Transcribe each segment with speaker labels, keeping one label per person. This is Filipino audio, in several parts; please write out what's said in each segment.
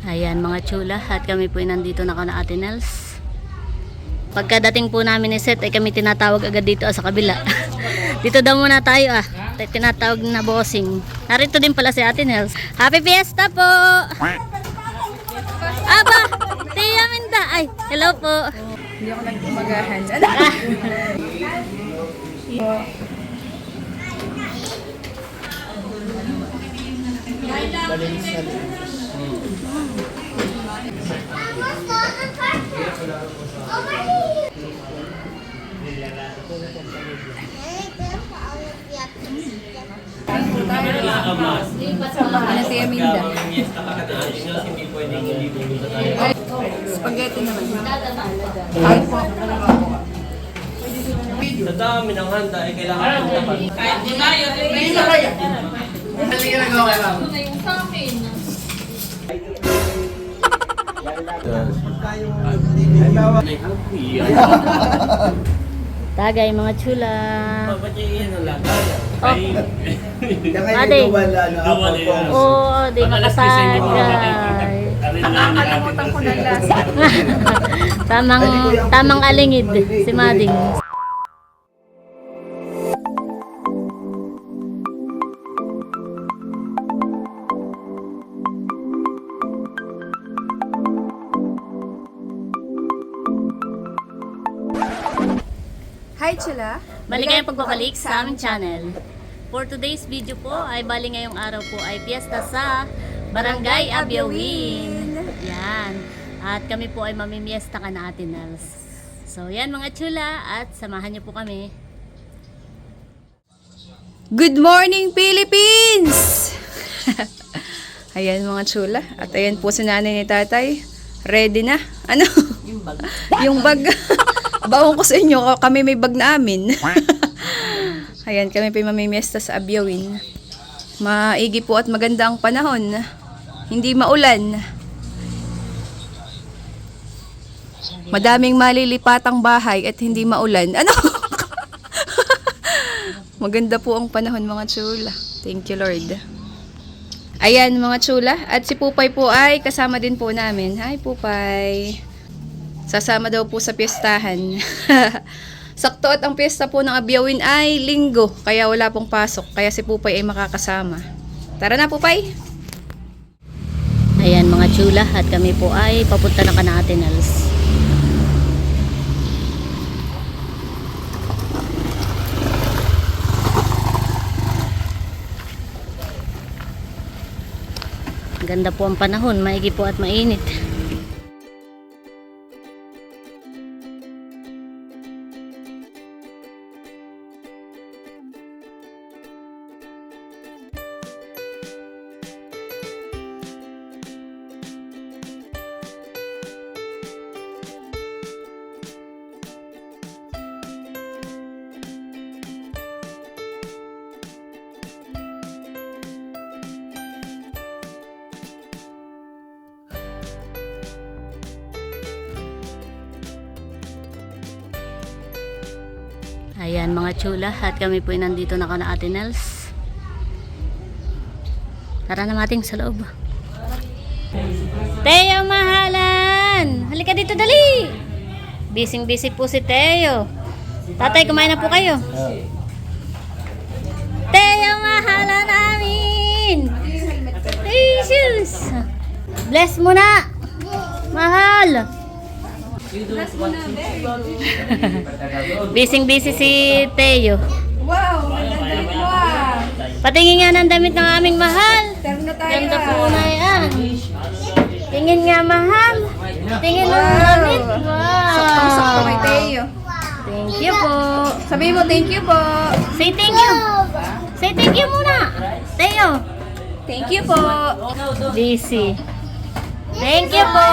Speaker 1: Ayan mga chula, at kami po ay nandito na kana Ate Nels. Pagkadating po namin ni Seth ay kami tinatawag agad dito sa kabila. Dito daw muna tayo tinatawag na bossing. Narito din pala si Ate Nels. Happy Fiesta po! Aba! Tia Minda! Ay, hello po!
Speaker 2: Hindi ako nagkumagahan. Ano si Aminda? Spaghetti naman. Ay po.
Speaker 3: Sa dami ng handa ay kailangan ng dapat.
Speaker 4: Kahit di tayo, hindi na kaya. Hindi na ginagawa lang. Ito na yung sa akin.
Speaker 1: Tagay mga chula.
Speaker 3: Ba't yung ang lagay?
Speaker 1: Ate. Oo, di makasagay.
Speaker 2: Nakakalimutan ko ng lasa.
Speaker 1: Tamang alingid si Mading.
Speaker 2: Hi, Chula.
Speaker 1: Maligayang pagbabalik sa aming channel. For today's video po ay bali ngayong araw po ay piyesta sa Barangay Abyawin. Yan. At kami po ay mamimiesta ka na Ate Nels. So yan mga chula, at samahan niyo po kami.
Speaker 2: Good morning, Philippines! Ayan mga chula. At ayan po si nanay ni tatay. Ready na. Ano?
Speaker 1: Yung bag.
Speaker 2: Yung bag. Bawang ko sa inyo, kami may bag na amin. Ayan, kami pa mamimiesta sa Abyawin. Maigi po at maganda ang panahon. Hindi maulan. Madaming malilipatang bahay at hindi maulan. Ano? Maganda po ang panahon mga chula. Thank you Lord. Ayan mga chula. At si Pupay po ay kasama din po namin. Hi Pupay. Sasama daw po sa piyestahan. Sakto at ang piyesta po ng Abyawin ay linggo. Kaya wala pong pasok. Kaya si Pupay ay makakasama. Tara na Pupay.
Speaker 1: Ayan mga chula, at kami po ay papunta na kana Ate Nels. Ganda po ang panahon, maigi po at mainit. Ayan mga chula, at kami po ay nandito na kana Ate Nels. Tara na mating sa loob. Teo mahalan! Halika dito dali! Busy po si Teo. Tatay, kumain na po kayo. Teo mahalan namin! Jesus! Bless mo na! Mahal! Busy si Teo.
Speaker 2: Wow, maganda mo ah.
Speaker 1: Patingin nga ng damit ng aming mahal.
Speaker 2: Terno tayo
Speaker 1: Ganda po na yan. Tingin nga mahal. Tingin ng damit.
Speaker 2: Sakto kay
Speaker 1: Wow.
Speaker 2: Teo.
Speaker 1: Thank you po.
Speaker 2: Sabihin mo thank you po.
Speaker 1: Say thank you. Say thank you muna. Teo.
Speaker 2: Thank you po.
Speaker 1: Busy. Thank you po.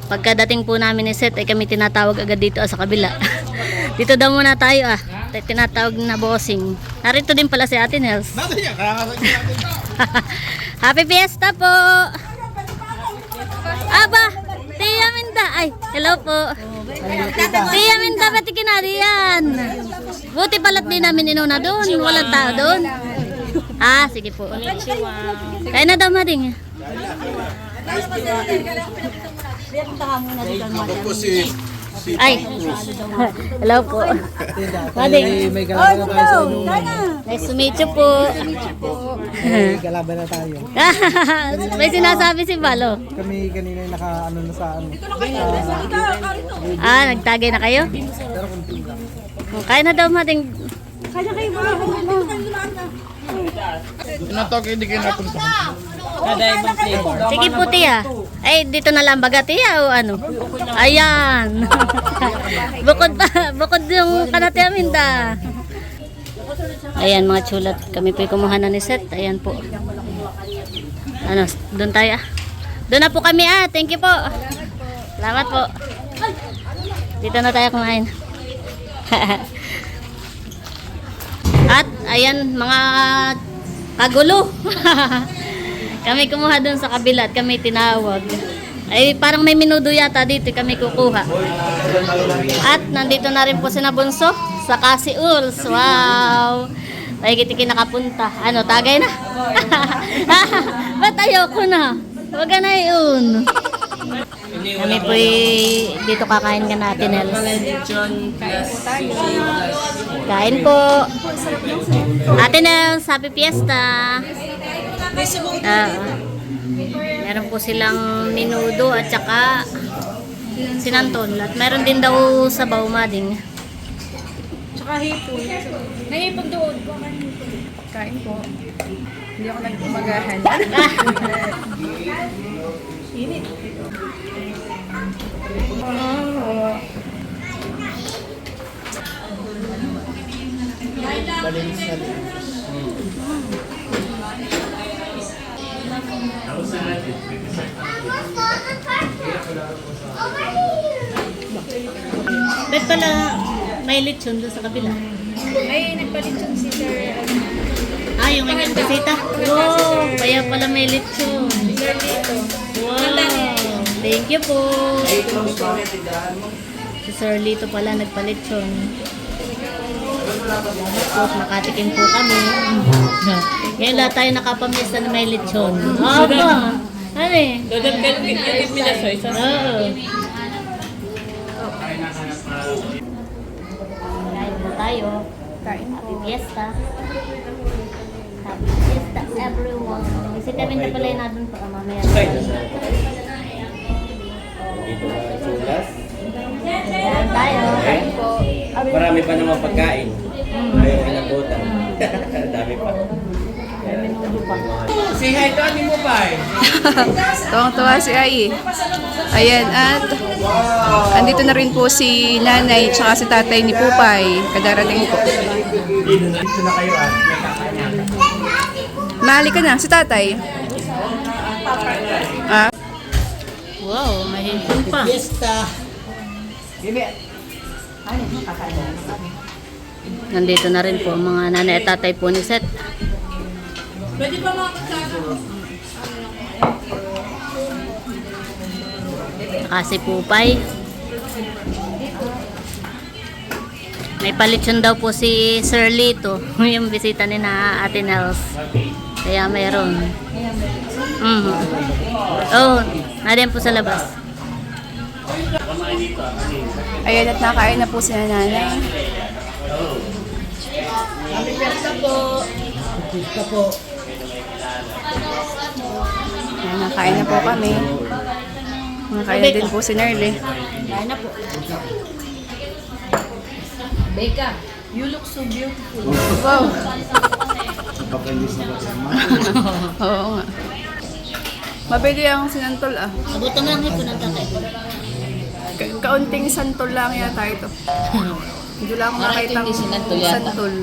Speaker 1: Pagkadating po namin ni Seth ay kami tinatawag agad dito sa kabila. Dito daw muna tayo tinatawag na bossing. Narito din pala si Ate Nels. Happy Fiesta po! Aba! Tia Minda! Ay, hello po! Tia Minda, pati kinariyan! Buti pala't di namin inuna doon. Walang tao doon. Sige po. Kaya na daw mading. Ay, hello po. Mading,
Speaker 4: May kalaban na tayo sa ano.
Speaker 1: nice to meet you po.
Speaker 4: May kalaban na tayo.
Speaker 1: May sinasabi si Balo.
Speaker 4: Kami kanina yung naka-ano na sa ano.
Speaker 1: Nagtagay na kayo?
Speaker 4: Pero kunti lang.
Speaker 1: Kaya na daw Mading.
Speaker 4: Pinatok, hindi kayo napunta.
Speaker 3: Kada ibang flavor.
Speaker 1: Sige po tiya. Ay, dito na lang baga tiya o ano? Ayan. bukod yung kanati aminda. Ayan mga chulat. Kami po kumuha na ni Seth. Ayan po. Ano, doon tayo ah. Doon na po kami ah. Thank you po. Salamat po. Dito na tayo kumain. At ayan mga kagulo. Kami kumuha doon sa kabila at kami tinawag. Ay parang may minudo yata dito kami kukuha. At nandito na rin po si Nabunso sa Kasi Uls. Wow! Ay kiti nakapunta. Ano, tagay na? Ba't ayoko na? Wag na yun. Kami po dito kakain ka natin, Els. Kain po. Ate Nels, happy fiesta. Meron po silang minudo at saka sinantol. At meron din daw sabaw Mading.
Speaker 2: Tsaka hipon. May hipon doon. Kain po. Hindi ako nagumagahan. Init.
Speaker 4: Balinis na din.
Speaker 1: Bet pala may lechon doon sa kabila.
Speaker 2: Ay, nagpalitsyon si Sir.
Speaker 1: Yung inyong bisita. Wow, kaya pala may lechon. Wow, thank you po. Si Sir Lito pala nagpalechon. Tapos makatikim po kami. Ngayon lahat tayo nakapamiesta na may lechon. Aba! Ano eh?
Speaker 3: Dodot ka yung minasoy.
Speaker 1: Oo. Kain po tayo.
Speaker 2: Kain po.
Speaker 1: Happy fiesta. Happy fiesta everyone. Si Kevin na pala yung nadun pa mamaya.
Speaker 3: Dito na chulas.
Speaker 1: Kain tayo.
Speaker 2: Kain po.
Speaker 3: Marami pa naman pagkain. Ayaw inabutan. Dami pa. Say hi to Ani mo pa eh.
Speaker 2: Tuwang-tuwa si Ai. Ayan, at andito na rin po si nanay tsaka si tatay ni Pupay. Kadarating po.
Speaker 3: Dito na kayo ah. May kakanya.
Speaker 2: Mahali ka na, si tatay. Ah,
Speaker 1: Wow, may hipon pa.
Speaker 3: Fiesta.
Speaker 1: Nandito na rin po ang mga nanay at tatay po ni Seth. Kasi Pupay. May palitsyon daw po si Sir Lito, yung bisita ni na Ate Nels. Kaya mayroon. Oh, narin po sa labas.
Speaker 2: ayan, at nakain na po si nanay.
Speaker 4: Pista po.
Speaker 2: Ayan, nakain na po kami. Nakain na din po si Nerly.
Speaker 1: Kaya na po. Beka, you look so beautiful.
Speaker 2: Wow.
Speaker 4: Papalis na ba siya?
Speaker 2: Oo nga. Mabili ang sinantol ah.
Speaker 1: Abutan mo lang hipon ng tatay.
Speaker 2: Kaunting santol lang yata ito. Hindi lang ako nakita ang santol.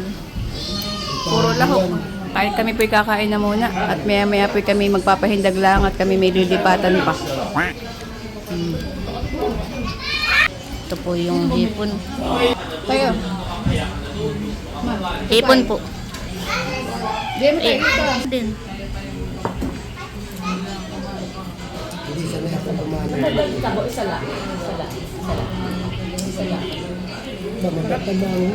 Speaker 2: Puro lahok. Kahit kami po'y kakain na muna. At maya-maya po'y kami magpapahindag lang at kami may lilipatan pa.
Speaker 1: Ito po yung hipon.
Speaker 2: Tayo.
Speaker 1: Hipon po.
Speaker 2: Di mo tayo dito.
Speaker 1: Din.
Speaker 4: Hindi sa lahat ng pamana. Mamatanda mo.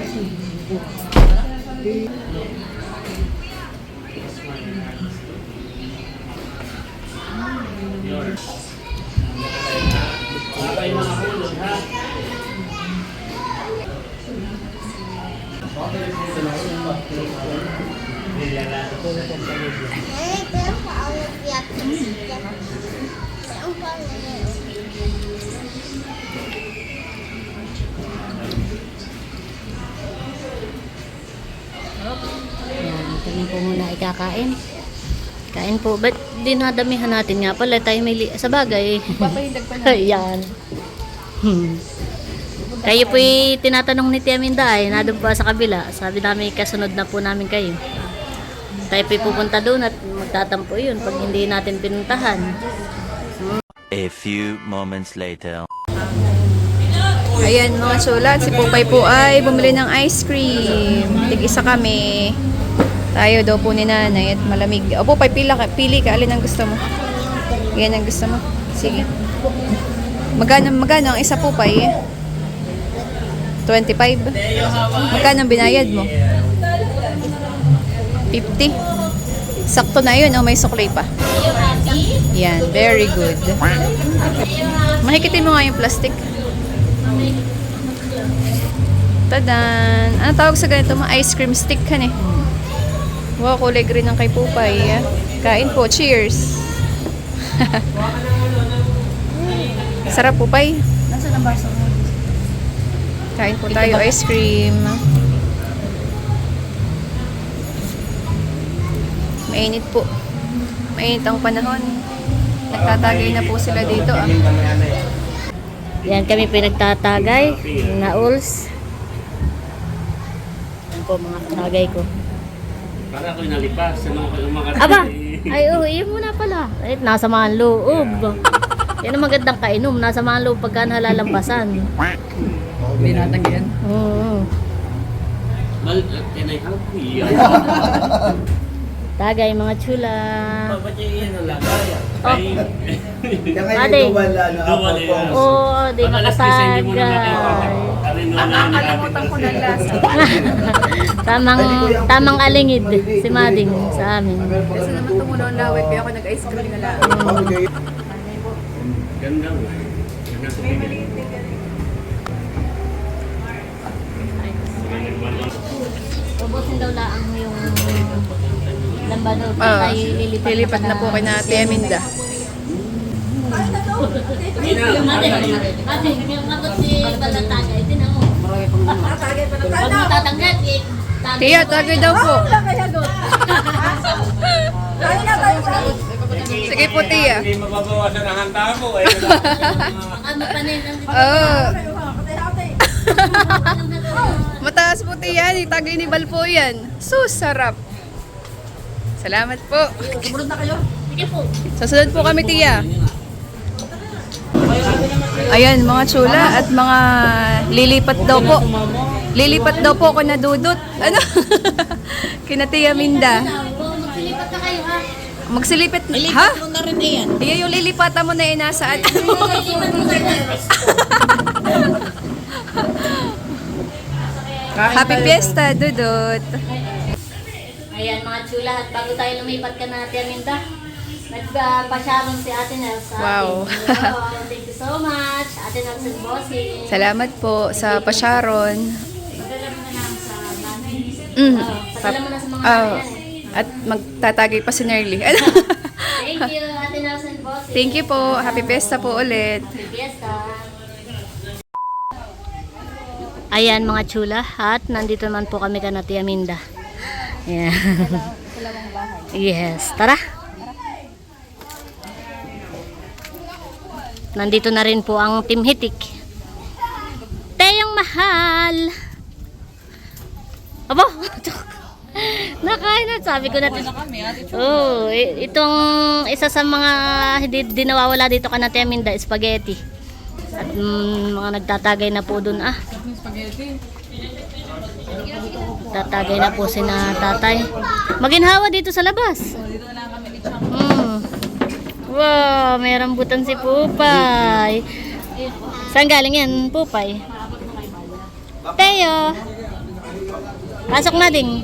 Speaker 1: Yan, kami po muna ikakain. Kain po. Ba't dinadamihan natin nga pala? Tayo may sa bagay.
Speaker 2: Papahindag pa na.
Speaker 1: Ayan. Kayo po tinatanong ni Tia Minda ay nandun pa sa kabila. Sabi namin kasunod na po namin kayo. Tayo po pupunta doon at magtatampo yun pag hindi natin pinuntahan.
Speaker 5: A few moments later.
Speaker 2: Ayan mga chula, si Pupay po ay bumili ng ice cream. Tig-isa kami. Tayo daw po ni nanay at malamig. O Pupay, pili ka. Alin ang gusto mo? Yan ang gusto mo. Sige. Magkano ang isa Pupay? 25. Magkano ang binayad mo? 50. Sakto na yun o may suklay pa? Yan, very good. Mahikitin mo nga yung plastic. Tadan! Ano tawag sa ganito? Ice cream stick ka eh. Wow, kulay green ang kay Pupay. Kain po. Cheers! Sarap Pupay. Kain po tayo ice cream. Mainit po. Mainit ang panahon. Nagtatagay na po sila dito.
Speaker 1: Yan kami pinagtatagay. Nauls. Yan po mga tagay ko.
Speaker 3: Para ako'y nalipas. Ano ko umakati?
Speaker 1: Aba! Ay, iyon muna pala. Ay, nasa mga loob. Yan ang magandang kainom. Nasa mga loob pagka nalalampasan.
Speaker 2: Binatang yan.
Speaker 1: Oo.
Speaker 3: Can I help you?
Speaker 1: Tagay mga chula.
Speaker 3: Ba't yung ano lang? Kaya?
Speaker 1: Oh. Ate. Oo, di makatagay.
Speaker 2: Nakakalimutan ko ng lasa.
Speaker 1: Tamang alingid si Mading sa amin.
Speaker 2: Kasi naman tumunaw ang laway kaya ako nag-ice cream na lang.
Speaker 3: Ganda mo. Ganda sa tingin.
Speaker 1: Ubusin daw lang yung lambanod. Tayo
Speaker 2: Lilipat na po kay na Tia Minda.
Speaker 1: Ate, yung abot si Balatagay, tinan mo. Pag matatanggat,
Speaker 2: Tia, tagay daw po. Sige po, Tia.
Speaker 3: Hindi mababawasan ang handa mo.
Speaker 1: ano pa rin.
Speaker 2: Oo. Mataas po, Tia. Tagay ni Bal po yan. Sarap. Salamat po.
Speaker 1: Sige po.
Speaker 2: Sasunod po kami, Tia. Ayan, mga chula at mga lilipat daw po. Lilipat daw po ako na dudot. Ano? Kina Tia Minda.
Speaker 1: Magsilipat na kayo ha.
Speaker 2: Magsilipat na. Ha? Iya yung lilipatan mo na inasaan. Happy Fiesta, dudot.
Speaker 1: Ayan mga chula, at bago tayo lumipat ka na Tia Minda, nagpasyaron si Ate Nels sa
Speaker 2: Wow.
Speaker 1: atin. Wow, thank you so much, Ate Nels and Bossing.
Speaker 2: Salamat po sa pasyaron.
Speaker 1: Padala mo na lang sa nanay. Padala mo na sa mga
Speaker 2: Oh,
Speaker 1: nanay.
Speaker 2: at magtatagay pa si Nerly.
Speaker 1: Thank you, Ate Nels and Bossing.
Speaker 2: Thank you po. Happy Fiesta po ulit.
Speaker 1: Happy Fiesta. Ayan mga chula, at nandito naman po kami kana Tia Minda. Yeah. Yes, tara. Nandito na rin po ang Team Hitik. Teyong mahal. Abo. Nakain na, sabi ko na. Oh, itong isa sa mga hindi nawawala dito kana Tia Minda, spaghetti. At mga nagtatagay na po doon Tatagay na po si na tatay. Maginhawa dito sa labas. Wow, may rambutan si Pupay. Saan galing yan, Pupay? Teo. Pasok na din.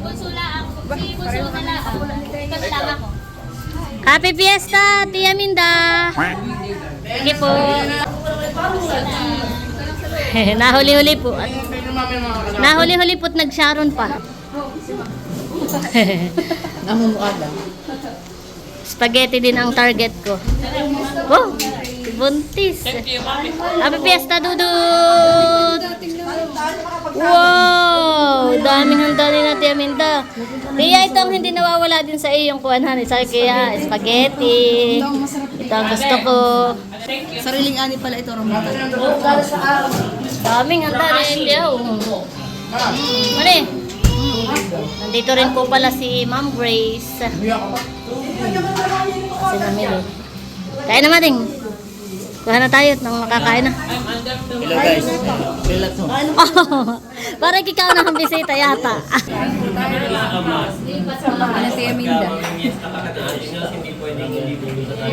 Speaker 1: Happy Fiesta, Tia Minda! Sige po. Nahuli-huli po. Nahuli-huli po't nag-sharon pa. Spaghetti din ang target ko. Oh, si Buntis. Happy Fiesta, Dudut! Wow! Daming handa din na Tia Minda. Tia, ito ang hindi nawawala din sa iyong kuwanan. Isa kaya, spaghetti. Ito ang gusto ko.
Speaker 2: Sariling ani pala ito, rambutan.
Speaker 1: Daming handa rin, Tia. Mali. Nandito rin po pala si Ma'am Grace. Kasi namili. Kain na mating. Kuha na tayo nang makakain na.
Speaker 3: Hello guys.
Speaker 1: Oh, parang ikaw na ang bisita yata.
Speaker 2: Ano Tia Minda?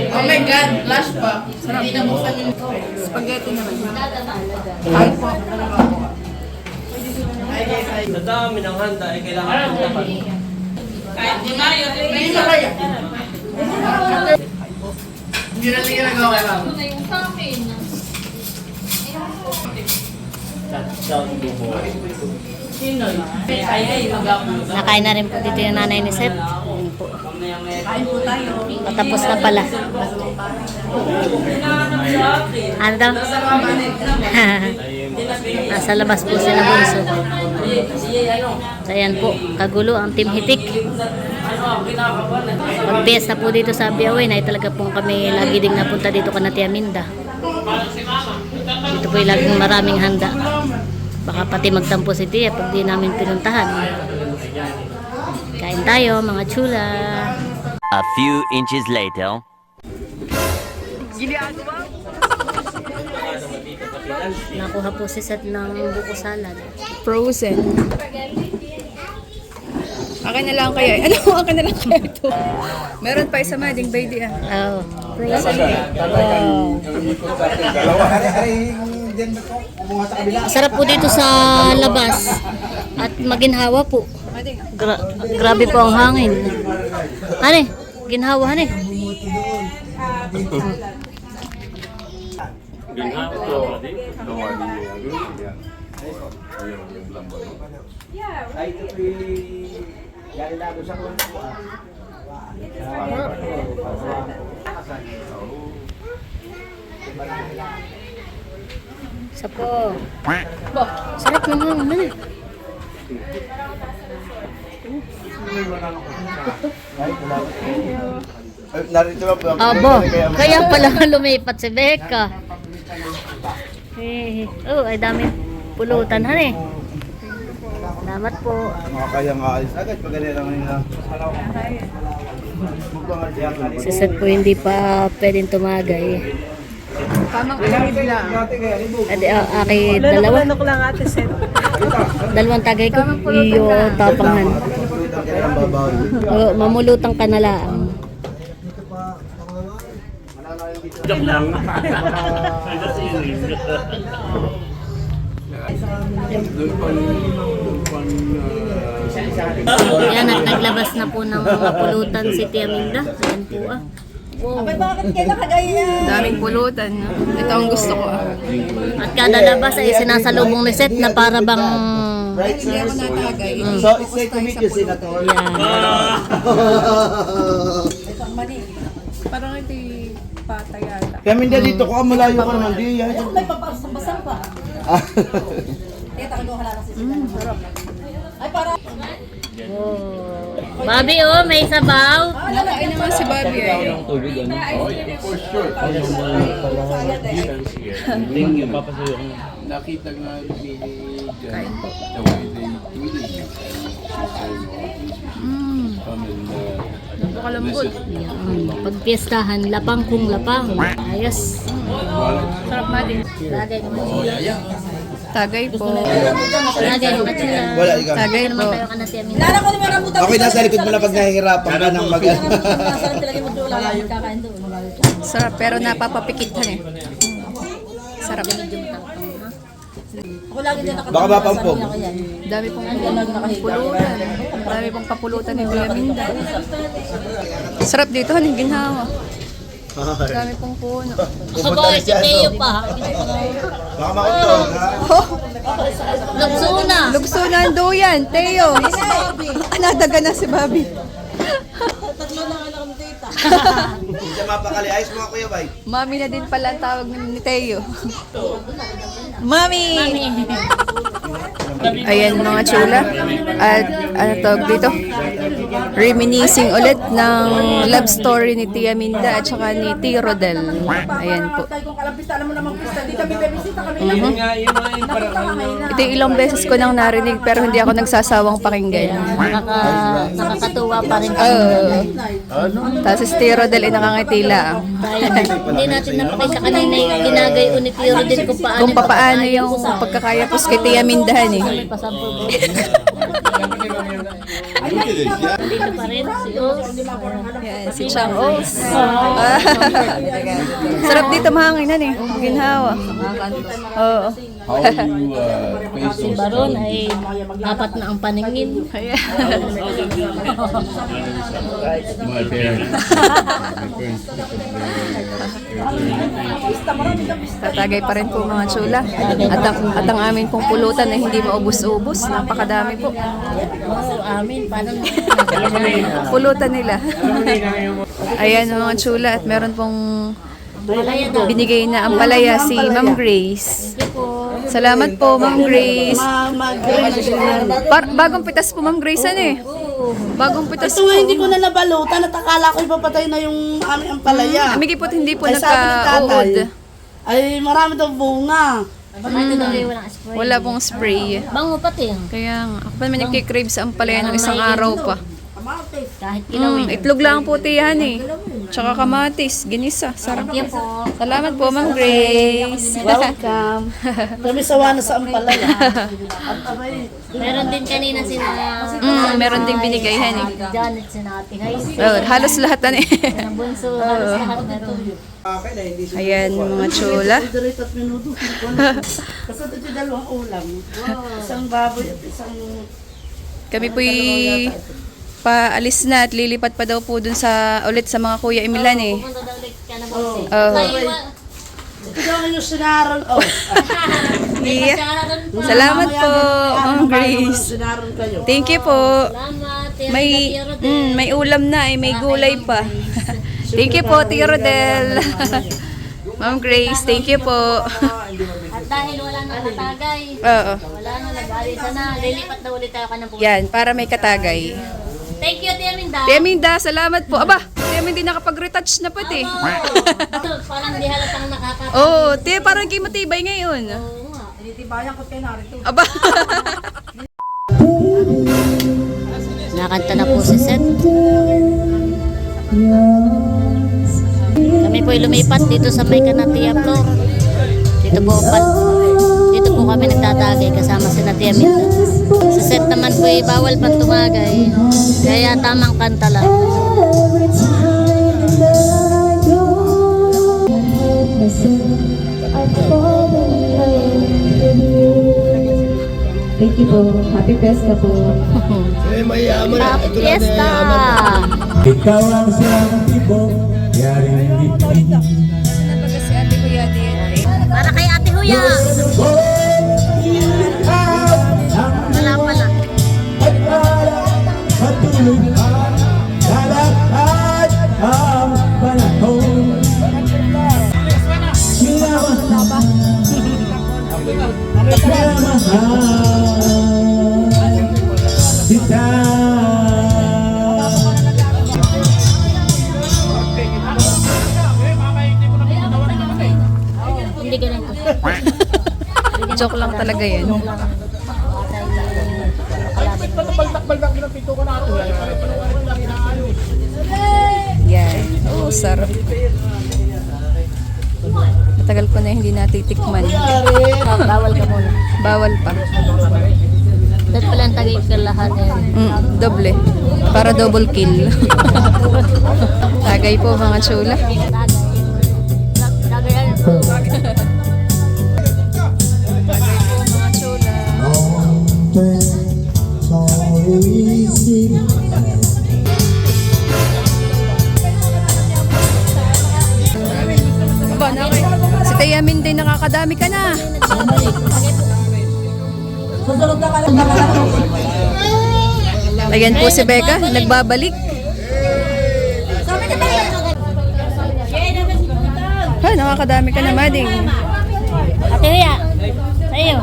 Speaker 4: Oh my God, flash pa. Hindi na buksan yung
Speaker 2: Spaghetti naman.
Speaker 3: Sa dami ng handa ay kailangan puntahan.
Speaker 4: Hindi na kaya. Hindi na ginagawa kay ma'am.
Speaker 1: Nakain na rin po dito yung nanay ni Seth. Ayun po. Patapos na pala. Ano daw? Nasa labas po sila bunso. So ayan po, kagulo ang Team Hitik. Pag piyesta po dito sa Abiawin ay talaga pong kami lagi ding napunta dito ka na Tia Minda. Dito po yung laging maraming handa. Baka pati magtampo si Tia pag di namin pinuntahan. Kain tayo mga chula.
Speaker 5: A few inches later.
Speaker 1: Nakuha po si Seth ng buko salad.
Speaker 2: Frozen. Akin na lang kaya. Ano? Akin na lang kaya ito. Meron pa isa mading baby ah.
Speaker 1: Oh, frozen. Sarap po dito sa labas. At maginhawa po. Grabe po ang hangin. Ano? Ginhawa ano?
Speaker 3: Ay, ito galing na ako sa kuwan.
Speaker 1: Isa po. Sarap ng hangin. Ano?
Speaker 3: Narito ba po ang
Speaker 1: Abo, kaya pala lumipat si Becca. Oh, ay dami pulutan han eh. Salamat po.
Speaker 3: makakayang aalis agad pag ganito lang nila.
Speaker 1: Si Seth po hindi pa pwedeng tumagay.
Speaker 2: Tamang alamid lang.
Speaker 1: Adi, aki dalawa. Dalawang tagay ko. Iyo, tapangan. Oh, mamulutang ka na lang. Yan, at naglabas na po ng mga pulutan si Tia Minda. Ayan po ah. Wow.
Speaker 2: Daming pulutan. No? Ito ang gusto ko ah.
Speaker 1: At kada labas ay sinasalubong ni Seth na para bang...
Speaker 2: Hindi ako natagay.
Speaker 3: So, it's like to meet you, Senator.
Speaker 1: Yan.
Speaker 2: Parang ito patay ata.
Speaker 3: Kaya minda dito ko, malayo ka naman di.
Speaker 6: May papasang pa. Kaya talaga wala kasi sila. Ay, para.
Speaker 1: Wow. Bobby, oh, may sabaw.
Speaker 2: Nakain naman si Bobby ay.
Speaker 7: Nakita nga ni Jan,
Speaker 2: Napakalambot.
Speaker 1: Yan. Pagpiestahan, lapang kung lapang. Ayos.
Speaker 2: Sarap mading.
Speaker 1: Lagay ko.
Speaker 2: Tagay po.
Speaker 1: Lagay ko.
Speaker 3: Wala, ikaw.
Speaker 2: Tagay
Speaker 1: Naman
Speaker 2: po.
Speaker 1: tayo ka na Tia Minda.
Speaker 6: Lala ko naman ang buta.
Speaker 3: Okay, nasa likod mo na pag nahihirapan ka ng mag...
Speaker 6: Nasaan talaga mo doon. Lala ko kakain doon.
Speaker 2: Sarap pero napapapikit han eh. Sarap.
Speaker 1: Medyo matapang, ha?
Speaker 6: Ako lagi din nakapag-
Speaker 3: Baka mapampog.
Speaker 2: Dami pong pulutan. Dami pong papulutan ni Kuya Minda. Sarap dito, haning ginhawa. Dami pong puno.
Speaker 1: Aba, si Teo pa.
Speaker 3: Baka makuntog, ha?
Speaker 1: Lugsuna.
Speaker 2: Lugso na ang duyan, Teo. Nadaga na si Bobby.
Speaker 6: Tatlo lang anak ng tita.
Speaker 3: Hindi siya mapakali. Ayos mga kuya, bay.
Speaker 2: Mami na din pala ang tawag ni Teo. Mami! Ayan mga chula. At ano tawag dito? Reminiscing ulit ng love story ni Tia Minda at saka ni Tia Rodel. Ayan po.
Speaker 6: Kung kalapista, alam mo namang pista, di kami bebisita kami.
Speaker 7: Yun nga, yun nga yung parang
Speaker 2: Ito yung ilang beses ko nang narinig pero hindi ako nagsasawang pakinggan.
Speaker 1: Nakakatuwa pa rin.
Speaker 2: Tapos si Tia Rodel ay nakangiti lang.
Speaker 1: Hindi natin napakita kanina yung ginagayo ni Tiro din kung
Speaker 2: Kung paano yung pagkakayapos kay Tia Mindahan eh.
Speaker 1: may pasampol ko. Dito pa rin si Os.
Speaker 2: Yan, si Chang Os. Sarap dito mahanginan eh. Ginhawa. Oo.
Speaker 7: how you face
Speaker 1: Si Baron ay apat na ang paningin.
Speaker 7: my parents.
Speaker 2: Tatagay pa rin po mga chula. At ang amin pong pulutan ay hindi maubos-ubos. Napakadami po.
Speaker 1: Oh, amin. Paano
Speaker 2: Pulutan nila. Ayan mga chula. At meron pong binigay na ang palaya si Ma'am Grace. Salamat po, Ma'am Grace. Bagong pitas po, Ma'am Grace, ano eh? Bagong pitas
Speaker 8: Ito
Speaker 2: po.
Speaker 8: nga hindi ko na nabalutan at akala ko ipapatay na yung aming ampalaya.
Speaker 2: Amigi po hindi po
Speaker 8: Ay, sabi ni tatay,
Speaker 2: nagka-uod.
Speaker 8: ay marami daw bunga.
Speaker 1: Bakit daw walang spray?
Speaker 2: Wala pong spray.
Speaker 1: Bango pati.
Speaker 2: Kaya nga, ako pa naman nagkikrave sa ampalaya ng isang araw pa.
Speaker 1: Kahit kilawin.
Speaker 2: Itlog lang po tiyan eh. Tsaka kamatis, ginisa. Sarap.
Speaker 1: Thank you po.
Speaker 2: Salamat po, Ma'am Grace.
Speaker 8: Welcome. Kami sawa na sa ampalaya.
Speaker 1: Meron din kanina sina
Speaker 2: Meron ding binigay han eh.
Speaker 1: Janet, sina Ate Hazel.
Speaker 2: Oh, halos lahat na eh.
Speaker 1: Sina Bunso, halos lahat meron.
Speaker 2: Ayan, mga chula.
Speaker 8: Direct at minuto. Kasi ito yung dalawang ulam. Isang baboy at isang...
Speaker 2: Kami po'y paalis na at lilipat pa daw po dun sa ulit sa mga Kuya Emilan eh.
Speaker 1: Pupunta daw ulit ka na Bunso.
Speaker 2: Oh.
Speaker 8: Ito daw yung sinaran. Oh.
Speaker 2: Yeah. Salamat po, Ma'am Grace.
Speaker 8: Sinaran kayo.
Speaker 2: Thank you po.
Speaker 1: Salamat.
Speaker 2: May ulam na eh, may gulay pa. Thank you po, Tia Rodel. Ma'am Grace, thank you po.
Speaker 1: At dahil wala nang katagay,
Speaker 2: Oo.
Speaker 1: wala nang nag-alisa na, lilipat na ulit tayo ka ng
Speaker 2: Yan, para may katagay.
Speaker 1: Thank you, Tia Minda.
Speaker 2: Tia Minda, salamat po. Aba, Tia Minda nakapag-retouch na pati.
Speaker 1: Ito, parang di halatang nakakatawa.
Speaker 2: Oo, Tia, parang kayo matibay ngayon.
Speaker 1: Oo nga.
Speaker 6: Tinitibayan ko kayo narito.
Speaker 2: Aba.
Speaker 1: Nakanta na po si Seth. Kami po lumipat dito sa may Kanatia Floor. Dito po kami nagtatagay kasama si Natia Minda. Sa Seth naman po bawal pang tumagay. Kaya tamang kanta lang.
Speaker 9: Thank you po. Happy Fiesta po.
Speaker 3: Eh, mayaman.
Speaker 1: Happy Fiesta!
Speaker 10: Ikaw ang siyang tipo, yaring ngiti.
Speaker 1: Para kay Ate Huya! Wala pala.
Speaker 10: Patuloy ang lalakad ang panahon. Kita.
Speaker 1: Hindi ganito.
Speaker 2: Joke lang talaga yan. Yan. Oh, sarap. Matagal ko na hindi natitikman.
Speaker 1: Bawal ka muna.
Speaker 2: Bawal pa.
Speaker 1: Dahil pala ang tagay ka lahat eh.
Speaker 2: Doble. Para double kill. Tagay po mga chula.
Speaker 1: Tagay po.
Speaker 2: Yamin din, nakakadami ka na.
Speaker 6: Susunod na ka lang.
Speaker 2: Ayan po si Becca, nagbabalik. Ha, nakakadami ka na, Mading.
Speaker 1: Ate Huya, sa iyo.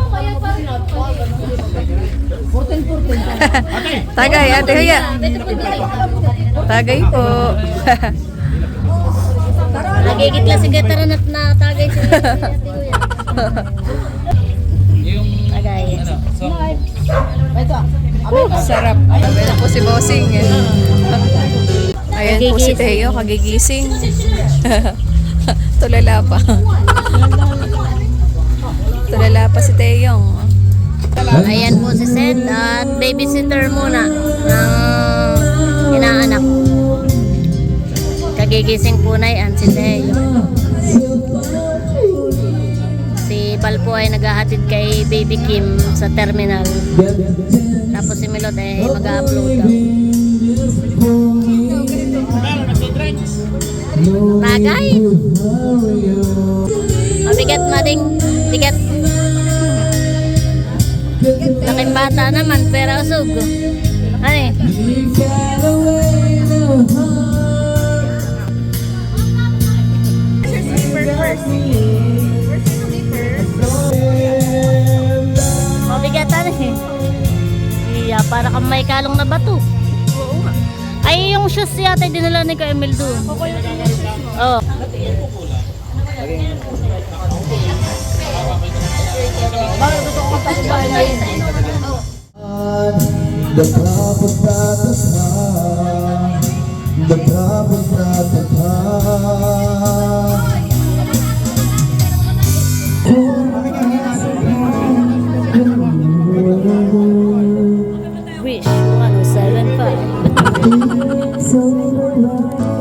Speaker 2: Tagay, Ate Huya. Tagay po.
Speaker 1: Nagigit lang si Gataran at natagay si Ate Huya. Tagay.
Speaker 2: Sarap. Ayan po si Bossing. Ayan po si Teo, kagigising. Tulala pa. Tulala pa si Teyong.
Speaker 1: Ayan po si Seth at babysitter muna ng inaanak. Kagigising po na yan si Teo. Si Bal po ay naghahatid kay Baby Kim sa terminal. Tapos si Milot ay mag-upload daw. Tagay! Mabigat, Mading. Bigat. Laking bata naman, pero usog. Ano eh? Mabigat, ano eh? Iya, para kang may kalong na bato. Ay, yung shoes yata dinala ni Ka Emil doon. Oh.
Speaker 10: The problem that is hard, the problem that is hard.
Speaker 1: Wish 107.5.